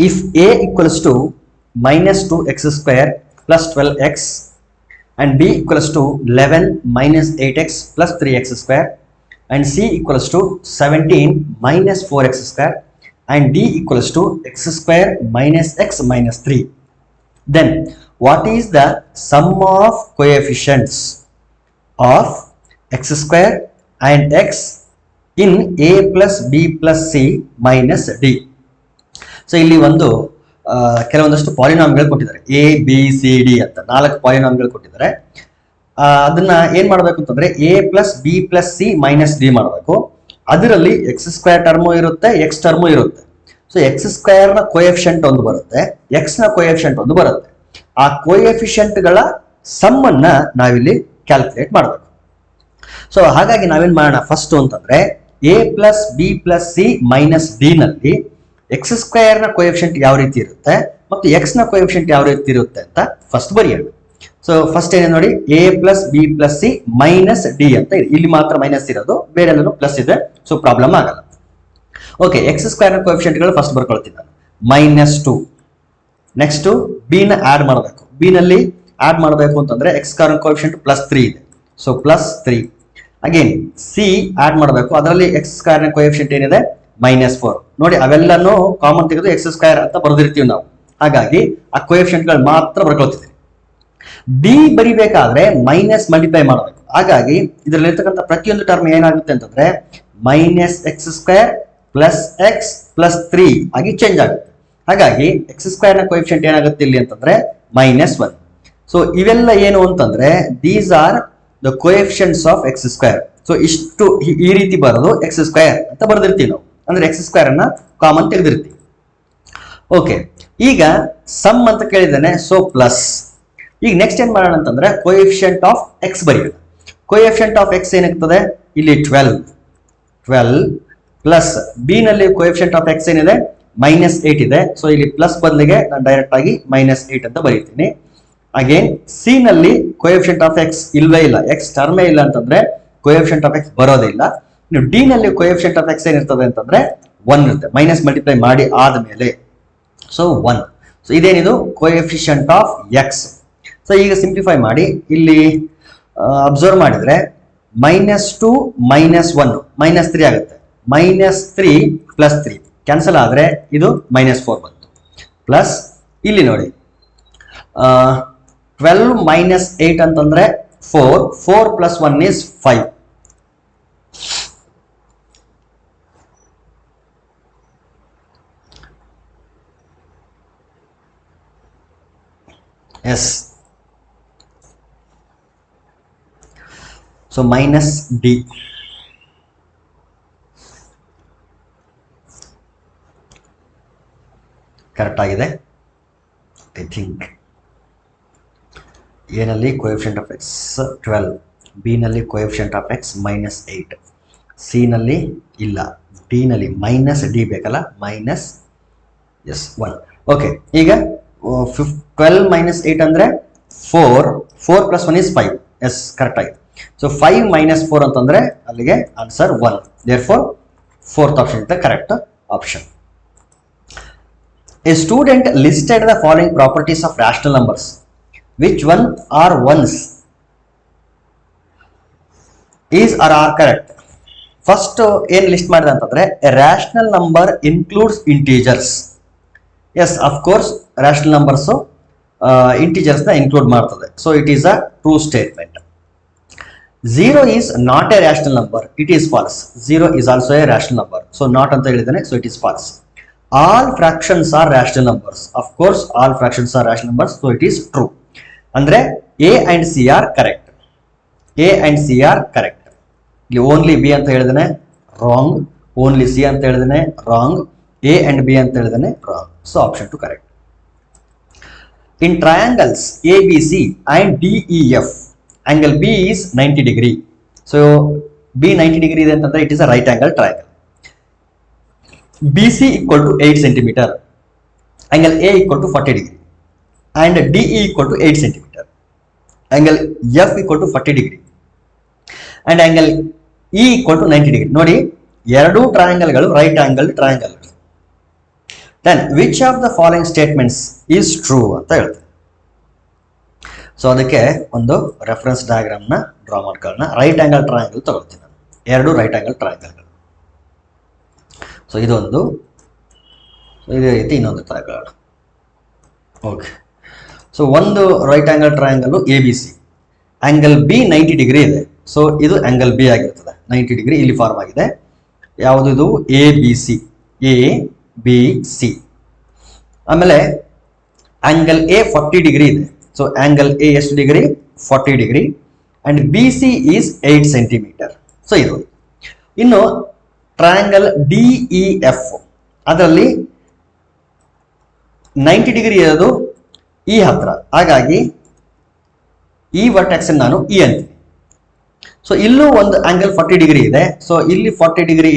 if a equals to minus 2x square plus 12x and b equals to 11 minus 8x plus 3x square and c equals to 17 minus 4x square and d equals to x square minus x minus 3, then what is the sum of coefficients of x square and x in a plus b plus c minus d? So ಇಲ್ಲಿ ಒಂದು ಕೆಲವೊಂದಷ್ಟು ಪಾಲಿನಾಮಿಗಳು ಕೊಟ್ಟಿದ್ದಾರೆ, A B C D ಅಂತ 4 ಪಾಲಿನಾಮಿಗಳು ಕೊಟ್ಟಿದ್ದಾರೆ. ಅದನ್ನ ಏನ್ ಮಾಡಬೇಕು ಅಂತಂದ್ರೆ A plus B plus C minus D ಮಾಡಬೇಕು. ಅದರಲ್ಲಿ ಎಕ್ಸ್ ಸ್ಕ್ವೇರ್ ಟರ್ಮು ಇರುತ್ತೆ, ಎಕ್ಸ್ ಟರ್ಮು ಇರುತ್ತೆ. ಸೊ ಎಕ್ಸ್ ಸ್ಕ್ವೇರ್ ನ ಕೋಎಫಿಷಿಯಂಟ್ ಒಂದು ಬರುತ್ತೆ, ಎಕ್ಸ್ ನ ಕೋಎಫಿಷಿಯಂಟ್ ಒಂದು ಬರುತ್ತೆ. ಆ ಕೋಎಫಿಷಿಯಂಟ್ ಗಳ ಸಮ್ ಅನ್ನ ನಾವಿಲ್ಲಿ ಕ್ಯಾಲ್ಕುಲೇಟ್ ಮಾಡಬೇಕು. ಸೊ ಹಾಗಾಗಿ ನಾವೇನ್ ಮಾಡೋಣ ಫಸ್ಟ್ ಅಂತಂದ್ರೆ A plus B plus C minus D ನಲ್ಲಿ ಎಕ್ಸ್ ಸ್ಕ್ವೇರ್ ನ ಕೋಎಫಿಷಿಯಂಟ್ ಯಾವ ರೀತಿ ಇರುತ್ತೆ ಮತ್ತು ಎಕ್ಸ್ ನ ಕೋಎಫಿಷಿಯಂಟ್ ಯಾವ ರೀತಿ ಇರುತ್ತೆ ಅಂತ ಫಸ್ಟ್ ಬರೆಯೋಣ. ಸೊ ಫಸ್ಟ್ ಏನೇ ನೋಡಿ, A plus B plus C minus D ಅಂತ ಇದೆ. ಇಲ್ಲಿ ಮಾತ್ರ ಮೈನಸ್ ಇರೋದು, ಬೇರೆ ಎಲ್ಲರೂ ಪ್ಲಸ್ ಇದೆ, ಸೊ ಪ್ರಾಬ್ಲಮ್ ಆಗಲ್ಲ. ಓಕೆ, ಎಕ್ಸ್ ಸ್ಕ್ವೇರ್ ನ ಕೋಎಫಿಷಿಯಂಟ್ ಗಳು ಫಸ್ಟ್ ಬರ್ಕೊಳ್ತೀನಿ ನಾನು, -2. ನೆಕ್ಸ್ಟ್ ಬಿ ನ ಆಡ್ ಮಾಡಬೇಕು. ಬಿ ನಲ್ಲಿ ಆಡ್ ಮಾಡಬೇಕು ಅಂತಂದ್ರೆ ಎಕ್ಸ್ ಸ್ಕ್ವೇರ್ ಕೋಎಫಿಷಿಯಂಟ್ +3 ಇದೆ, ಸೊ +3. ಅಗೇನ್ ಸಿ ಆಡ್ ಮಾಡಬೇಕು, ಅದರಲ್ಲಿ ಎಕ್ಸ್ ಸ್ಕ್ವೇರ್ ನ ಕೋಎಫಿಷಿಯಂಟ್ ಏನಿದೆ -4. ನೋಡಿ ಅವೆಲ್ಲನೂ ಕಾಮನ್ ತೆಗೆದು ಎಕ್ಸ್ ಸ್ಕ್ವೇರ್ ಅಂತ ಬರೆದಿರ್ತೀವಿ ನಾವು, ಹಾಗಾಗಿ ಆ ಕೋಎಫಿಷಿಯಂಟ್ ಗಳು ಮಾತ್ರ ಬರ್ಕೊಳ್ತಿದ್ದೀವಿ. ಡಿ ಬರಿಬೇಕಾದ್ರೆ ಮೈನಸ್ ಮಲ್ಟಿಪ್ಲೈ ಮಾಡಬೇಕು, ಹಾಗಾಗಿ ಇದರಲ್ಲಿ ಇರ್ತಕ್ಕಂಥ ಪ್ರತಿಯೊಂದು ಟರ್ಮ್ ಏನಾಗುತ್ತೆ ಅಂತಂದ್ರೆ -x² + x + 3 ಆಗಿ ಚೇಂಜ್ ಆಗುತ್ತೆ. ಹಾಗಾಗಿ ಎಕ್ಸ್ ಸ್ಕ್ವೇರ್ ನ ಕೋಎಫಿಷಿಯಂಟ್ ಏನಾಗುತ್ತೆ ಇಲ್ಲಿ ಅಂತಂದ್ರೆ -1. ಸೊ ಇವೆಲ್ಲ ಏನು ಅಂತಂದ್ರೆ these are the coefficients of X square. So ಇಷ್ಟು ಈ ರೀತಿ ಬರೋದು ಎಕ್ಸ್ ಸ್ಕ್ವೇರ್ ಅಂತ ಬರೆದಿರ್ತೀವಿ ನಾವು, ಅಂದ್ರೆ ಎಕ್ಸ್ ಸ್ಕ್ವೇರ್ ಅನ್ನ ಕಾಮನ್ ತೆಗೆದಿರ್ತೀವಿ. ಓಕೆ, ಈಗ ಸಮ್ ಅಂತ ಕೇಳಿದ್ದೇನೆ, ಸೊ ಪ್ಲಸ್. ಈಗ ನೆಕ್ಸ್ಟ್ ಏನ್ ಮಾಡೋಣ ಅಂತಂದ್ರೆ ಕೋಎಫಿಷಿಯಂಟ್ ಆಫ್ ಎಕ್ಸ್ ಬರೆಯೋಣ. ಕೋಎಫಿಷಿಯಂಟ್ ಆಫ್ ಎಕ್ಸ್ ಏನಾಗ್ತದೆ ಇಲ್ಲಿ 12 ಪ್ಲಸ್ ಬಿ ನಲ್ಲಿ ಕೋಎಫಿಷಿಯಂಟ್ ಆಫ್ ಎಕ್ಸ್ ಏನಿದೆ -8 ಇದೆ. ಸೊ ಇಲ್ಲಿ ಪ್ಲಸ್ ಬದಲಿಗೆ ನಾನು ಡೈರೆಕ್ಟ್ ಆಗಿ -8 ಅಂತ ಬರೀತೀನಿ. ಅಗೇನ್ ಸಿ ನಲ್ಲಿ ಕೋಎಫಿಷಿಯಂಟ್ ಆಫ್ ಎಕ್ಸ್ ಇಲ್ವೇ ಇಲ್ಲ, ಎಕ್ಸ್ ಟರ್ಮೇ ಇಲ್ಲ ಅಂತಂದ್ರೆ ಕೋಎಫಿಷಿಯಂಟ್ ಆಫ್ ಎಕ್ಸ್ ಬರೋದೇ ಇಲ್ಲ. ಇನ್ನು ಡಿ ನಲ್ಲಿ ಕೋಎಫಿಷಿಯಂಟ್ ಆಫ್ ಎಕ್ಸ್ ಏನಿರ್ತದೆ ಅಂತಂದ್ರೆ 1 ಇರುತ್ತೆ, ಮೈನಸ್ ಮಲ್ಟಿಪ್ಲೈ ಮಾಡಿ ಆದ್ಮೇಲೆ, ಸೊ 1. ಸೊ ಇದೇನಿದು ಕೋಎಫಿಷಿಯಂಟ್ ಆಫ್ ಎಕ್ಸ್. ಸೊ ಈಗ ಸಿಂಪ್ಲಿಫೈ ಮಾಡಿ ಇಲ್ಲಿ ಅಬ್ಸರ್ವ್ ಮಾಡಿದ್ರೆ -2 -1 -3 ಆಗುತ್ತೆ. -3 + 3 ಕ್ಯಾನ್ಸಲ್ ಆದ್ರೆ ಇದು -4 ಬಂತು. ಪ್ಲಸ್ ಇಲ್ಲಿ ನೋಡಿ 12 - 8 ಅಂತಂದ್ರೆ 4 + 1 is 5. Yes, so -d. Correct ಆಗಿದೆ ಐ ಥಿಂಕ್. ಎ ನಲ್ಲಿ ಕೋಎಫಿಷಿಯಂಟ್ ಆಫ್ ಎಕ್ಸ್ 12, ಬಿ ನಲ್ಲಿ ಕೋಎಫಿಷಿಯಂಟ್ ಆಫ್ ಎಕ್ಸ್ -8, ಸಿ ನಲ್ಲಿ ಇಲ್ಲ, ಡಿ ನಲ್ಲಿ -d ಬೇಕಲ್ಲ, -1. ಓಕೆ, ಈಗ 12 - 8 ಅಂದ್ರೆ 4 + 1 is 5. ಎಸ್, ಕರೆಕ್ಟ್ ಆಗಿದೆ. ಸೊ 5 - 4 ಅಂತಂದ್ರೆ ಅಲ್ಲಿಗೆ answer 1. therefore fourth option is the correct option. A student listed the following properties of rational numbers. Which one are ones? Is or are correct? First ಏನ್ list ಮಾಡಿದೆ ಅಂತಂದ್ರೆ a rational number includes integers. Yes, of course rational numbers integers ನ include ಮಾಡ್ತದೆ. So it is a true statement. 0 is not a rational number. It is false. 0 is also a rational number. So not ಅಂತ ಹೇಳಿದಾನೆ, so it is false. All fractions are rational numbers. Of course all fractions are rational numbers, so it is true. ಅಂದ್ರೆ A and C are correct. A and C are correct. ಇಲ್ಲಿ only B ಅಂತ ಹೇಳಿದಾನೆ wrong, only C ಅಂತ ಹೇಳಿದಾನೆ wrong, A and B ಅಂತ ಹೇಳಿದಾನೆ wrong. So option 2 correct. In triangles ABC and DEF, angle B is 90 degree. So B 90 degree ಇದೆ ಅಂತಂದ್ರೆ it is a right angle triangle. BC equal to 8 centimeter, angle A equal to 40 degree, and DE equal to 8 centimeter, angle F equal to 40 degree, and angle E equal to 90 degree. ನೋಡಿ, ಎರಡು ಟ್ರಯಾಂಗಲ್ಗಳು right angle triangle. Then which of the following statements is true ಅಂತ ಹೇಳ್ತಾರೆ. So ಅದಕ್ಕೆ ಒಂದು reference ಡಯಾಗ್ರಾಮ್ನ draw ಮಾಡ್ಕೊಳ್ಳೋಣ. Right angle triangle ತಗೊಳ್ತೀನಿ ನಾನು, 2 ರೈಟ್ ಆಂಗಲ್ ಟ್ರಯಾಂಗಲ್ಗಳು. ಸೊ ಇದೊಂದು, ಇದೇ ರೀತಿ ಇನ್ನೊಂದು ತಗೊಳ್ಳೋಣ. ಓಕೆ, ಸೊ ಒಂದು right angle triangle ABC, angle B 90 degree ಇದೆ. ಸೊ ಇದು ಆಂಗಲ್ B ಆಗಿರ್ತದೆ, 90 ಡಿಗ್ರಿ ಇಲ್ಲಿ ಫಾರ್ಮ್ ಆಗಿದೆ. ಯಾವುದಿದು ABC, ABC. ಆಮೇಲೆ ಆಂಗಲ್ A 40 ಡಿಗ್ರಿ ಇದೆ. ಸೊ ಆಂಗಲ್ A ಎಷ್ಟು degree? 40 degree. And BC is 8 centimetre. So ಇದು. ಇನ್ನು ಟ್ರಯಾಂಗಲ್ DEF, ಅದರಲ್ಲಿ 90 ಡಿಗ್ರಿ ಇರೋದು ಈ ಹತ್ರ, ಹಾಗಾಗಿ ಈ ವರ್ಟೆಕ್ಸ್ ನಾನು E ಅಂತೀನಿ. ಸೊ ಇಲ್ಲೂ ಒಂದು ಆಂಗಲ್ 40 ಡಿಗ್ರಿ ಇದೆ. ಸೊ ಇಲ್ಲಿ 40 ಡಿಗ್ರಿ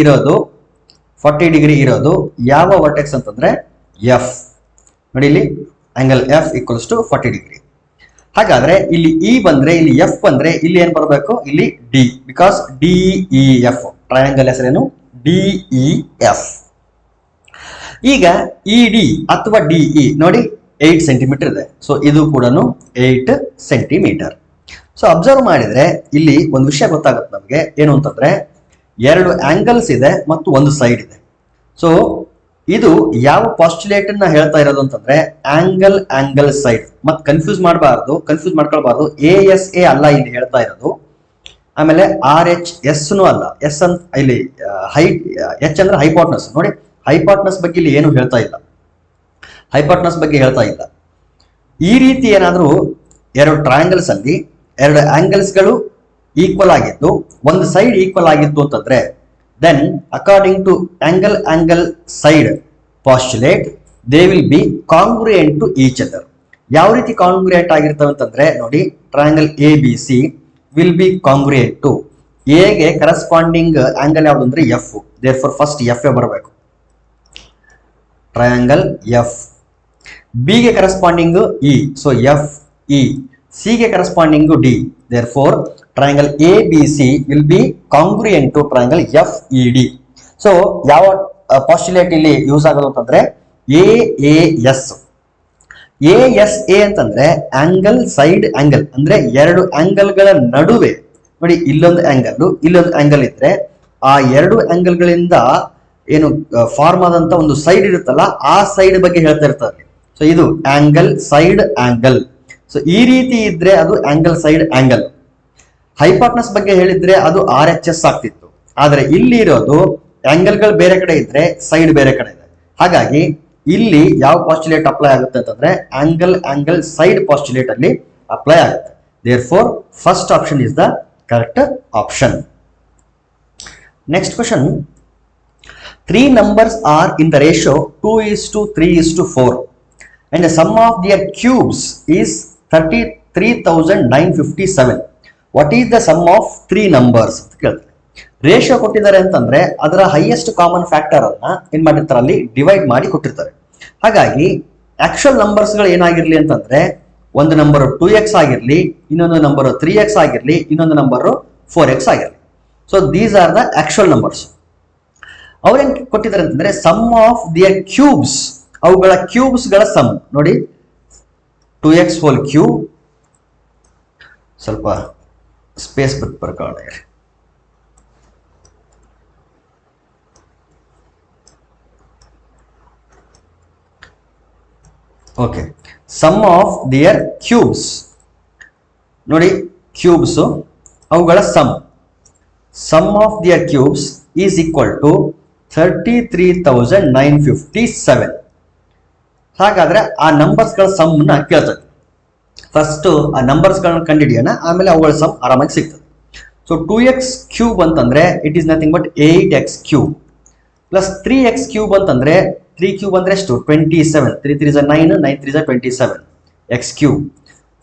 ಇರೋದು ಯಾವ ವರ್ಟೆಕ್ಸ್ ಅಂತಂದ್ರೆ F. ನೋಡಿ, ಇಲ್ಲಿ angle F equals to 40 degree. ಹಾಗಾದ್ರೆ ಇಲ್ಲಿ E ಬಂದ್ರೆ, ಇಲ್ಲಿ F ಬಂದ್ರೆ, ಇಲ್ಲಿ ಏನ್ ಬರಬೇಕು? ಇಲ್ಲಿ D, ಬಿಕಾಸ್ DEF ಟ್ರಯಾಂಗಲ್ ಹೆಸರೇನು? DEF. ಈಗ ED ಅಥವಾ DE ನೋಡಿ 8 ಸೆಂಟಿಮೀಟರ್ ಇದೆ. ಸೊ ಇದು ಕೂಡ 8 ಸೆಂಟಿಮೀಟರ್. ಸೊ ಅಬ್ಸರ್ವ್ ಮಾಡಿದ್ರೆ ಇಲ್ಲಿ ಒಂದು ವಿಷಯ ಗೊತ್ತಾಗುತ್ತೆ ನಮಗೆ, ಏನು ಅಂತಂದ್ರೆ 2 ಆಂಗಲ್ಸ್ ಇದೆ ಮತ್ತು ಒಂದು ಸೈಡ್ ಇದೆ. ಸೊ ಇದು ಯಾವ ಪಾಸ್ಟುಲೇಟ್ ಅನ್ನ ಹೇಳ್ತಾ ಇರೋದು ಅಂತಂದ್ರೆ ಆಂಗಲ್ ಸೈಡ್. ಮತ್ತೆ ಕನ್ಫ್ಯೂಸ್ ಮಾಡ್ಕೊಳ್ಬಾರ್ದು. ASA ಅಲ್ಲ ಇಲ್ಲಿ ಹೇಳ್ತಾ ಇರೋದು, ಆಮೇಲೆ RHS ಅಲ್ಲ. S ಅಂತ ಇಲ್ಲಿ H ಅಂದ್ರೆ ಹೈಪಾಟ್ನಸ್. ನೋಡಿ, ಹೈಪಾಟ್ನಸ್ ಬಗ್ಗೆ ಇಲ್ಲಿ ಏನು ಹೇಳ್ತಾ ಇಲ್ಲ, ಈ ರೀತಿ ಏನಾದ್ರೂ 2 ಟ್ರಯಾಂಗಲ್ಸ್ ಅಲ್ಲಿ 2 ಆಂಗಲ್ಸ್ಗಳು ಈಕ್ವಲ್ ಆಗಿದ್ದು, ಒಂದು ಸೈಡ್ ಈಕ್ವಲ್ ಆಗಿತ್ತು ಅಂತಂದ್ರೆ, then according to angle side postulate they will be congruent to each other. ಯಾವ ರೀತಿ ಕಾಂಗ್ರುಯೆಂಟ್ ಆಗಿರ್ತವೆ ಅಂತಂದ್ರೆ, ನೋಡಿ, triangle ABC will be congruent to A ಗೆ ಕರೆಸ್ಪಾಂಡಿಂಗ್ ಆಂಗಲ್ ಯಾವುದು ಅಂದ್ರೆ F. ದೇರ್ಫೋರ್ ಫಸ್ಟ್ F ಬರಬೇಕು, ಟ್ರಯಾಂಗಲ್ F. B ಗೆ corresponding E, so FE. C ಗೆ corresponding D, therefore triangle ABC will be congruent to triangle FED. So ಯಾವ postulate ಇಲ್ಲಿ use ಆಗೋದು ಅಂತಂದ್ರೆ AAS. ASA ಅಂತಂದ್ರೆ ಆಂಗಲ್ ಸೈಡ್ ಆಂಗಲ್, ಅಂದ್ರೆ 2 ಆಂಗಲ್ಗಳ ನಡುವೆ. ನೋಡಿ, ಇಲ್ಲೊಂದು ಆಂಗಲ್ ಇದ್ರೆ ಆ 2 ಆಂಗಲ್ಗಳಿಂದ ಏನು ಫಾರ್ಮ್ ಆದಂತ ಒಂದು ಸೈಡ್ ಇರುತ್ತಲ್ಲ, ಆ ಸೈಡ್ ಬಗ್ಗೆ ಹೇಳ್ತಾ ಇರ್ತಾರೆ. ಸೊ ಇದು ಆಂಗಲ್ ಸೈಡ್ ಆಂಗಲ್. ಸೊ ಈ ರೀತಿ ಇದ್ರೆ ಅದು ಆಂಗಲ್ ಸೈಡ್ ಆಂಗಲ್. ಹೈಪಾಟ್ನಸ್ ಬಗ್ಗೆ ಹೇಳಿದ್ರೆ ಅದು RHS ಆಗ್ತಿತ್ತು. ಆದ್ರೆ ಇಲ್ಲಿ ಇರೋದು ಆಂಗಲ್ಗಳು ಬೇರೆ ಕಡೆ ಇದ್ರೆ ಸೈಡ್ ಬೇರೆ ಕಡೆ ಇದೆ. ಹಾಗಾಗಿ ಇಲ್ಲಿ ಯಾವ ಪಾಸ್ಟುಲೇಟ್ ಅಪ್ಲೈ ಆಗುತ್ತೆ ಅಂತಂದ್ರೆ ಆಂಗಲ್ ಸೈಡ್ ಪಾಸ್ಟುಲೇಟ್ ಅಲ್ಲಿ ಅಪ್ಲೈ ಆಗುತ್ತೆ. Therefore first option is the correct option. Next question. 3 numbers are in the ratio 2:3:4 and the sum of their cubes is 33,957. What is the sum of 3 numbers ಅಂತ ಕೇಳ್ತಾರೆ. Ratio ಕೊಟ್ಟಿದ್ದಾರೆ ಅಂತಂದ್ರೆ ಅದರ highest common factor ಅನ್ನ ಏನ್ ಮಾಡಿರ್ತಾರೆ, ಅಲ್ಲಿ divide ಮಾಡಿ ಕೊಟ್ಟಿರ್ತಾರೆ. ಹಾಗಾಗಿ ಆಕ್ಚುಯಲ್ ನಂಬರ್ಸ್ ಗಳು ಏನಾಗಿರ್ಲಿ ಅಂತಂದ್ರೆ, ಒಂದು ನಂಬರ್ 2x ಆಗಿರ್ಲಿ, ಇನ್ನೊಂದು ನಂಬರ್ 3x ಆಗಿರ್ಲಿ, ಇನ್ನೊಂದು ನಂಬರ್ 4x ಆಗಿರ್ಲಿ. So these are the actual numbers. ಅವ್ರೇನ್ ಕೊಟ್ಟಿದ್ದಾರೆ ಅಂತಂದ್ರೆ ಸಮ್ ಆಫ್ ದಿಯರ್ ಕ್ಯೂಬ್ಸ್, ಅವುಗಳ ಕ್ಯೂಬ್ಸ್ ಗಳ ಸಮ್. ನೋಡಿ, 2x ಹೋಲ್ ಕ್ಯೂಬ್, ಸ್ವಲ್ಪ ಸ್ಪೇಸ್ ಬಿಟ್ಟು ಬರ್ಕೊಳ್ಳೋಣ. Okay, sum of their cubes. ನೋಡಿ, ಕ್ಯೂಬ್ಸ್ ಅವುಗಳ sum of their cubes is equal to 33,957. ಹಾಗಾದ್ರೆ ಆ ನಂಬರ್ಸ್ ಗಳ ಸಮ್ ನ ಕೇಳ್ತದೆ. ಫಸ್ಟ್ ಆ ನಂಬರ್ಸ್ ಗಳನ್ನ ಕಂಡುಹಿಡಿಯೋಣ, ಆಮೇಲೆ ಅವುಗಳ ಸಮ್ ಆರಾಮಾಗಿ ಸಿಗ್ತದೆ. ಸೊ 2x ಕ್ಯೂಬ್ ಅಂತಂದ್ರೆ it is nothing but 8x cube plus 3x cube ಅಂತಂದ್ರೆ 3 ಕ್ಯೂಬ್ ಅಂದ್ರೆ ಎಷ್ಟು? 27. 3 3 9, 9 3 27 x ಕ್ಯೂಬ್.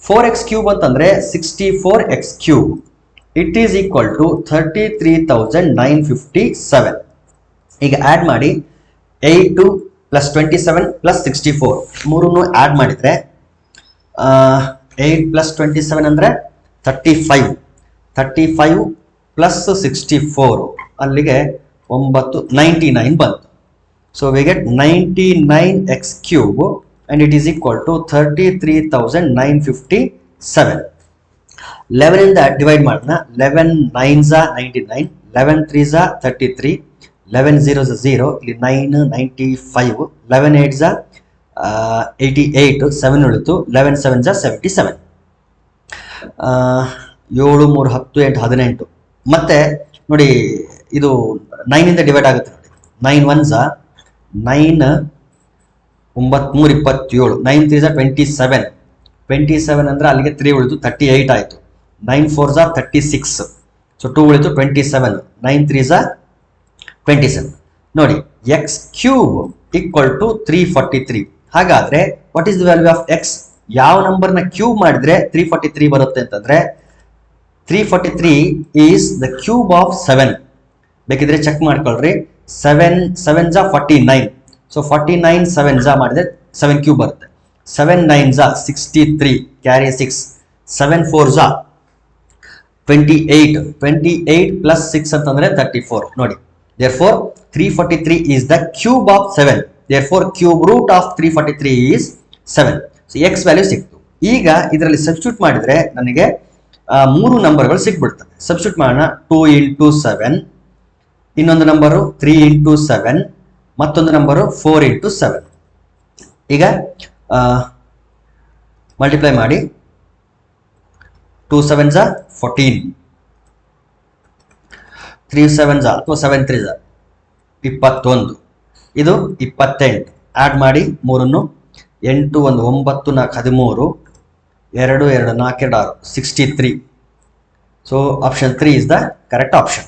4x ಕ್ಯೂಬ್ ಅಂತಂದ್ರೆ 64x cube. It is equal to 33,957. ಈಗ ಆಡ್ ಮಾಡಿ 8 ಪ್ಲಸ್ 27 ಪ್ಲಸ್ 64 ಮೂರನ್ನು ಆಡ್ ಮಾಡಿದ್ರೆ 8 ಪ್ಲಸ್ 27 ಅಂದ್ರೆ 35 ಪ್ಲಸ್ 64 ಅಲ್ಲಿಗೆ 99 ಬಂತು. So we get 99x cube and it is equal to 33,957. 11 ಇಂದ ಡಿವೈಡ್ ಮಾಡೋಣ. 11 9s are 99, 11 3s are 33, 11 zeros are 0, ಇಲ್ಲಿ 9 95, 11 8s are 88, 7 ಉಳಿತು, 11 7s are 77. 7 3 10 8 18. ಮತ್ತೆ ನೋಡಿ ಇದು 9 ಇಂದ ಡಿವೈಡ್ ಆಗುತ್ತೆ ನೋಡಿ. 9 1s are 9 9 3 27, 9 3s are 27, 27 ಅಂದ್ರೆ ಅಲ್ಲಿಗೆ 3 ಉಳಿದು 38 ಆಯಿತು. 9 4s are 36, ಸೊ 2 ಉಳಿತು 27, 9 3s are 27. ನೋಡಿ x ಕ್ಯೂಬ್ ಈಕ್ವಲ್ ಟು 343. ಹಾಗಾದ್ರೆ what is the value of x? ಯಾವ ನಂಬರ್ನ ಕ್ಯೂಬ್ ಮಾಡಿದ್ರೆ 343 ಬರುತ್ತೆ ಅಂತಂದ್ರೆ 343 ಈಸ್ ದ ಕ್ಯೂಬ್ ಆಫ್ 7. ಬೇಕಿದ್ರೆ ಚೆಕ್ ಮಾಡ್ಕೊಳ್ರಿ. 7 7s are 49, so 49 7s are ಮಾಡಿದ್ರೆ 7 ಕ್ಯೂಬ್ ಬರುತ್ತೆ. 7 9s are 63, carry 6, 7 4s are 28, 28 plus 6 ಅಂತಂದ್ರೆ 34. ನೋಡಿ, therefore 343 is the cube of 7. therefore cube root of 343 is 7. So x value ಸಿಕ್ತು. ಈಗ ಇದರಲ್ಲಿ ಸಬ್ಸ್ಟಿಟ್ಯೂಟ್ ಮಾಡಿದ್ರೆ ನನಗೆ 3 ನಂಬರ್ಗಳು ಸಿಕ್ಬಿಡ್ತವೆ. ಸಬ್ಸ್ಟಿಟ್ಯೂಟ್ ಮಾಡೋಣ. 2 into 7, ಇನ್ನೊಂದು ನಂಬರು 3 into 7, ಮತ್ತೊಂದು ನಂಬರು 4 into 7. ಈಗ ಮಲ್ಟಿಪ್ಲೈ ಮಾಡಿ. 2 7s are 14, 3 7s are ಅಥವಾ 7 3s are 21, ಇದು 28. ಆಡ್ ಮಾಡಿ 3, 8 1 9 4 13, 2 2 4 2 6, 63. So option 3 is the correct option.